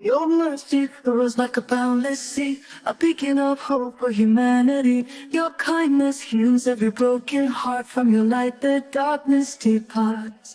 Your mercy flows like a boundless sea, a beacon of hope for humanity. Your kindness heals every broken heart, from your light the darkness departs.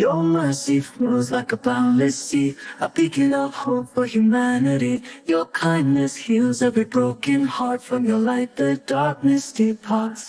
Your mercy flows like a boundless sea, a beacon of hope for humanity. Your kindness heals every broken heart, from your light the darkness departs.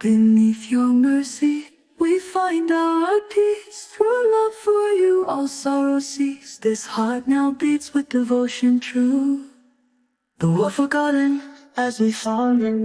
Beneath your mercy we find our peace, true love for you all sorrow cease. This heart now beats with devotion true, the war forgotten as we fall in.